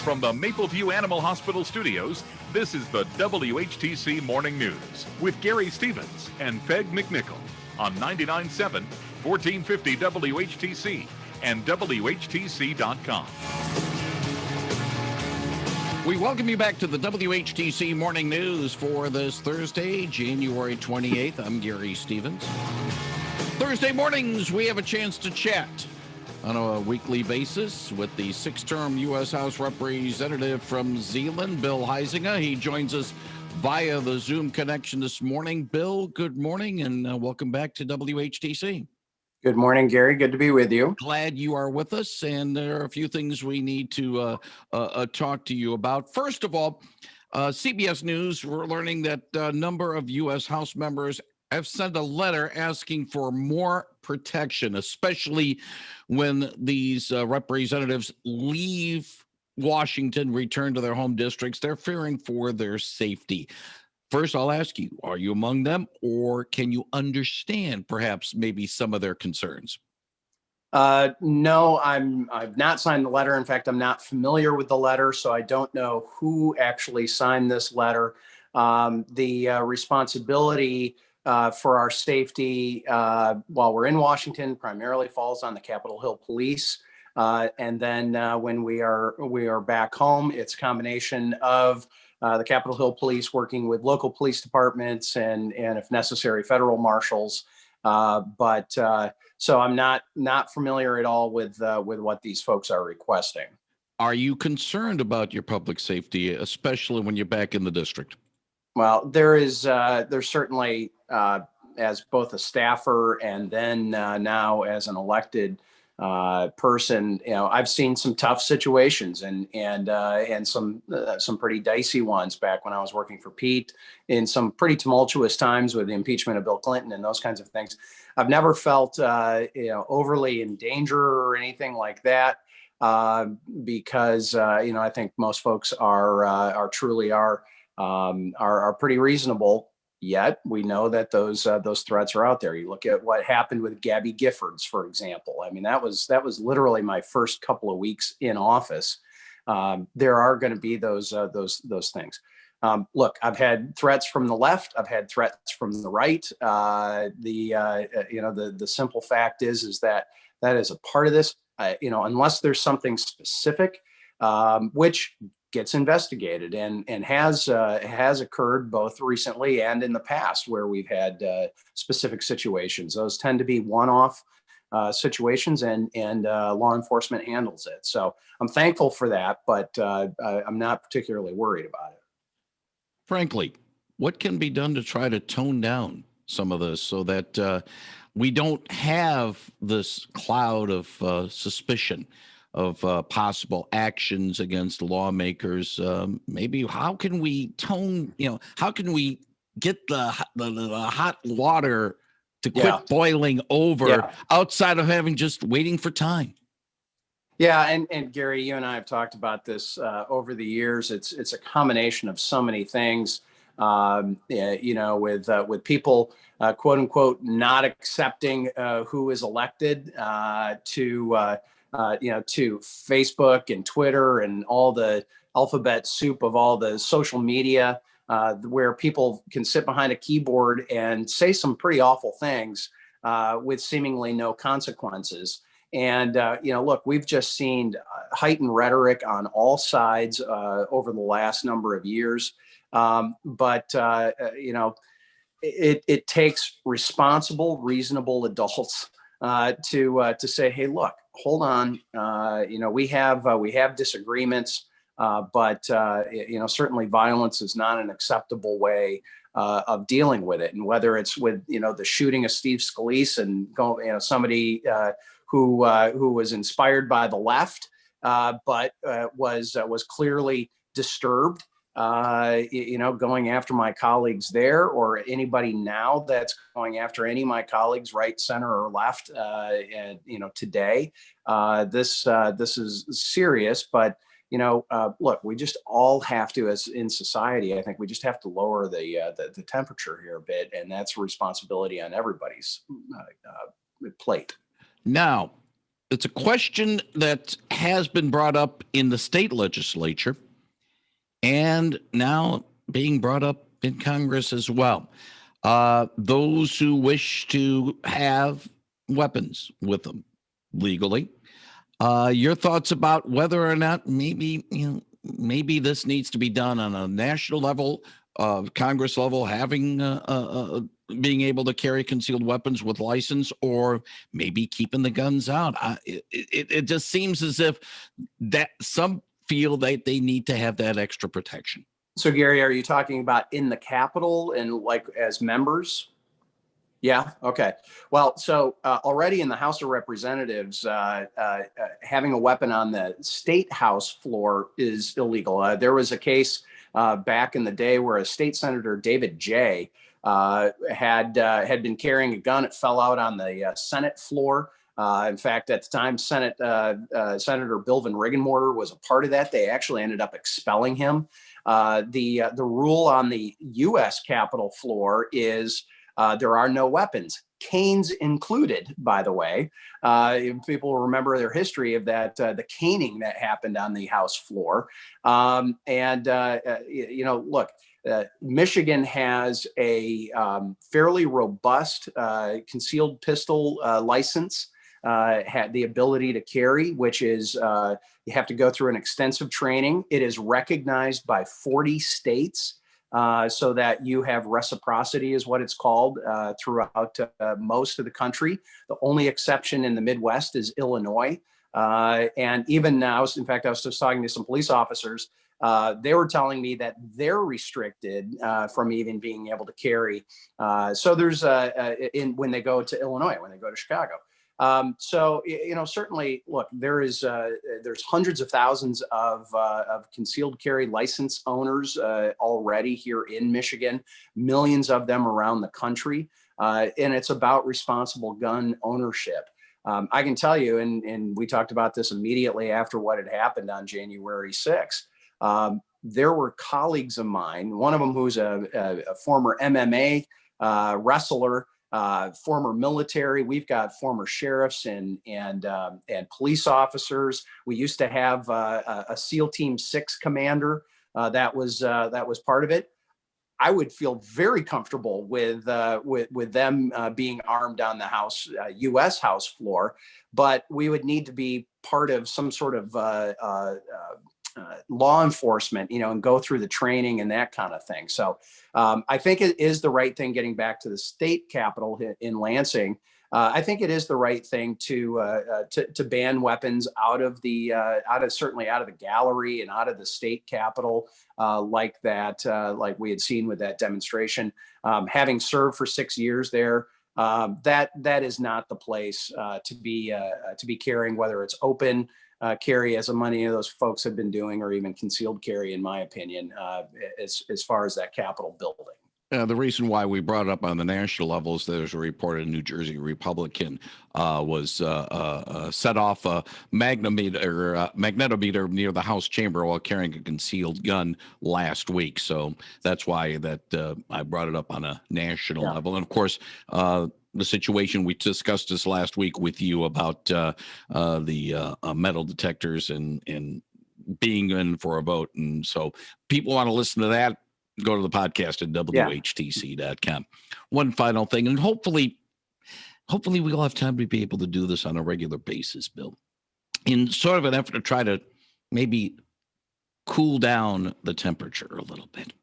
From the Mapleview Animal Hospital studios, this is the WHTC Morning News with Gary Stevens and Peg McNichol on 99.7, 1450 WHTC and WHTC.com. We welcome you back to the WHTC Morning News for this Thursday, January 28th. I'm Gary Stevens. Thursday mornings, we have a chance to chat on a weekly basis with the six-term U.S. House Representative from R-Zeeland, Bill Huizenga. He joins us via the Zoom connection this morning. Bill, good morning, and welcome back to WHTC. Good morning, Gary. Good to be with you. Glad you are with us, and there are a few things we need to talk to you about. First of all, CBS News, we're learning that a number of U.S. House members have sent a letter asking for more protection, especially when these representatives leave Washington, return to their home districts. They're fearing for their safety. First, I'll ask you, are you among them, or can you understand perhaps maybe some of their concerns? No, I've not signed the letter. In fact, I'm not familiar with the letter, so I don't know who actually signed this letter. The responsibility for our safety while we're in Washington primarily falls on the Capitol Hill Police. And then when we are back home, it's a combination of the Capitol Hill Police working with local police departments and if necessary, federal marshals. So I'm not familiar at all with what these folks are requesting. Are you concerned about your public safety, especially when you're back in the district? Well, there's certainly, as both a staffer and then now as an elected person, I've seen some tough situations and some pretty dicey ones back when I was working for Pete in some pretty tumultuous times with the impeachment of Bill Clinton and those kinds of things. I've never felt overly in danger or anything like that because I think most folks are truly pretty reasonable. Yet we know that those threats are out there. You look at what happened with Gabby Giffords, for example. I mean, that was literally my first couple of weeks in office. There are going to be those things. Look, I've had threats from the left. I've had threats from the right. The simple fact is that is a part of this. Unless there's something specific, which gets investigated and has occurred both recently and in the past where we've had specific situations. Those tend to be one-off situations and law enforcement handles it. So I'm thankful for that, but I'm not particularly worried about it. Frankly, what can be done to try to tone down some of this so that we don't have this cloud of suspicion of possible actions against lawmakers? Maybe how can we how can we get the hot water to quit boiling over outside of having just waiting for time? Yeah, and Gary, you and I have talked about this over the years. It's a combination of so many things. With people quote unquote not accepting who is elected to Facebook and Twitter and all the alphabet soup of all the social media where people can sit behind a keyboard and say some pretty awful things with seemingly no consequences. And, look, we've just seen heightened rhetoric on all sides over the last number of years. It takes responsible, reasonable adults to say, hey, look, hold on. We have disagreements, but certainly violence is not an acceptable way of dealing with it. And whether it's with the shooting of Steve Scalise and somebody who was inspired by the left, but was clearly disturbed. Going after my colleagues there, or anybody now that's going after any of my colleagues, right, center, or left, today. This is serious, but look, we just all have to, as in society, I think we just have to lower the temperature here a bit, and that's a responsibility on everybody's plate. Now, it's a question that has been brought up in the state legislature and now being brought up in Congress as well. Those who wish to have weapons with them legally. Your thoughts about whether or not maybe this needs to be done on a national level, Congress level, having being able to carry concealed weapons with license, or maybe keeping the guns out. It just seems as if that some feel that they need to have that extra protection. So, Gary, are you talking about in the Capitol and like as members? Yeah. Okay. Well, so already in the House of Representatives, having a weapon on the state House floor is illegal. There was a case back in the day where a state senator, David Jay, had been carrying a gun. It fell out on the Senate floor. In fact, at the time, Senator Bill Van Regenmorter was a part of that. They actually ended up expelling him. The rule on the U.S. Capitol floor is there are no weapons, canes included, by the way. People remember their history of that, the caning that happened on the House floor. Look, Michigan has a fairly robust concealed pistol license, had the ability to carry, which is you have to go through an extensive training. It is recognized by 40 states. So that you have reciprocity is what it's called throughout most of the country. The only exception in the Midwest is Illinois. And even now, in fact, I was just talking to some police officers. They were telling me that they're restricted from even being able to carry. So there's when they go to Illinois, when they go to Chicago. Certainly, look, there's hundreds of thousands of concealed carry license owners already here in Michigan, millions of them around the country. And it's about responsible gun ownership. I can tell you, and we talked about this immediately after what had happened on January 6th. There were colleagues of mine, one of them who's a former MMA wrestler, former military. We've got former sheriffs and police officers. We used to have a SEAL Team 6 commander that was part of it. I would feel very comfortable with them being armed on the U.S. House floor, but we would need to be part of some sort of law enforcement, and go through the training and that kind of thing. So I think it is the right thing, getting back to the state capitol in Lansing. I think it is the right thing to ban weapons certainly out of the gallery and out of the state capitol, like we had seen with that demonstration. Having served for 6 years there, that is not the place to be carrying, whether it's open carry, as many of those folks have been doing, or even concealed carry, in my opinion, as far as that Capitol building. The reason why we brought it up on the national level is there's a report a New Jersey Republican was set off a magnetometer near the House chamber while carrying a concealed gun last week. So that's why I brought it up on a national level. And of course, the situation we discussed this last week with you about the metal detectors and being in for a vote. And so people want to listen to that, go to the podcast at WHTC.com. One final thing, and hopefully we'll have time to be able to do this on a regular basis, Bill, in sort of an effort to try to maybe cool down the temperature a little bit.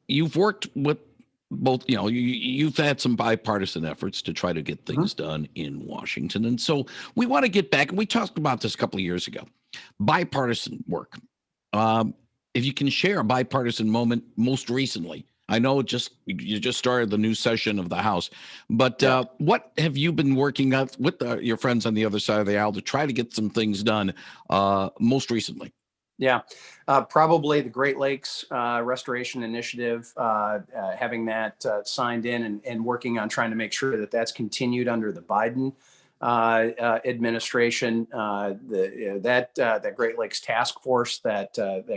You've worked with both, you've had some bipartisan efforts to try to get things done in Washington. And so we want to get back, and we talked about this a couple of years ago, bipartisan work. If you can share a bipartisan moment most recently. I know you just started the new session of the House, but what have you been working on with your friends on the other side of the aisle to try to get some things done most recently? Yeah, probably the Great Lakes Restoration Initiative, having that signed in and working on trying to make sure that that's continued under the Biden administration. That Great Lakes Task Force that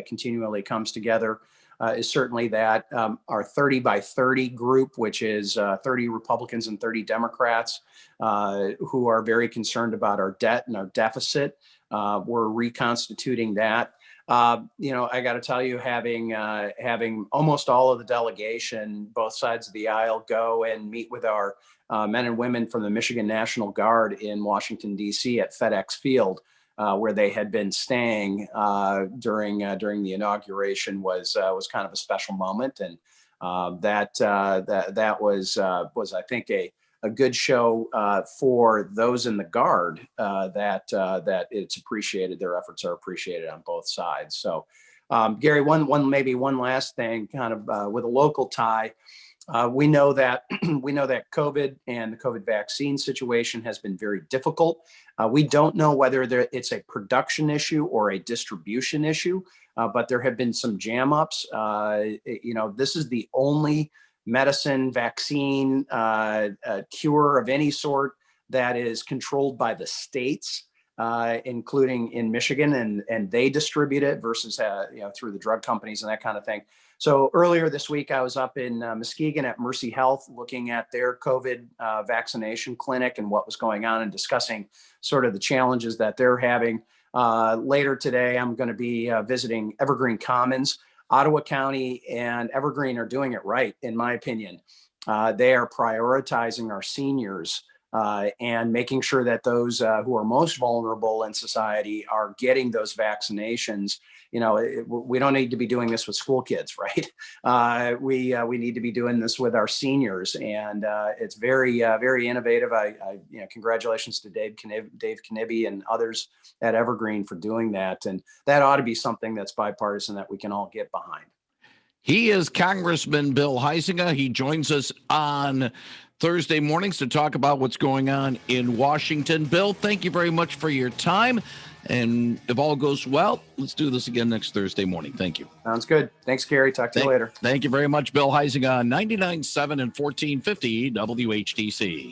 continually comes together. is certainly that. Our 30 by 30 group, which is 30 Republicans and 30 Democrats, who are very concerned about our debt and our deficit. We're reconstituting that. I got to tell you, having almost all of the delegation, both sides of the aisle, go and meet with our men and women from the Michigan National Guard in Washington, D.C. at FedEx Field, where they had been staying during the inauguration, was kind of a special moment, and that was I think a good show for those in the Guard, that it's appreciated. Their efforts are appreciated on both sides. So, Gary, maybe one last thing, kind of with a local tie. We know that COVID and the COVID vaccine situation has been very difficult. We don't know whether it's a production issue or a distribution issue, but there have been some jam ups. This is the only medicine, vaccine, cure of any sort that is controlled by the states, including in Michigan, and they distribute it versus through the drug companies and that kind of thing. So earlier this week, I was up in Muskegon at Mercy Health looking at their COVID vaccination clinic and what was going on and discussing sort of the challenges that they're having. Later today, I'm going to be visiting Evergreen Commons. Ottawa County and Evergreen are doing it right, in my opinion. They are prioritizing our seniors and making sure that those who are most vulnerable in society are getting those vaccinations. We don't need to be doing this with school kids, right? We need to be doing this with our seniors, and it's very innovative. Congratulations to Dave Knibbe and others at Evergreen for doing that, and that ought to be something that's bipartisan that we can all get behind. He is Congressman Bill Huizenga. He joins us on Thursday mornings to talk about what's going on in Washington. Bill, thank you very much for your time. And if all goes well, let's do this again next Thursday morning. Thank you. Sounds good. Thanks, Gary. Talk to you later. Thank you very much, Bill Huizenga on 99.7 and 1450 WHTC.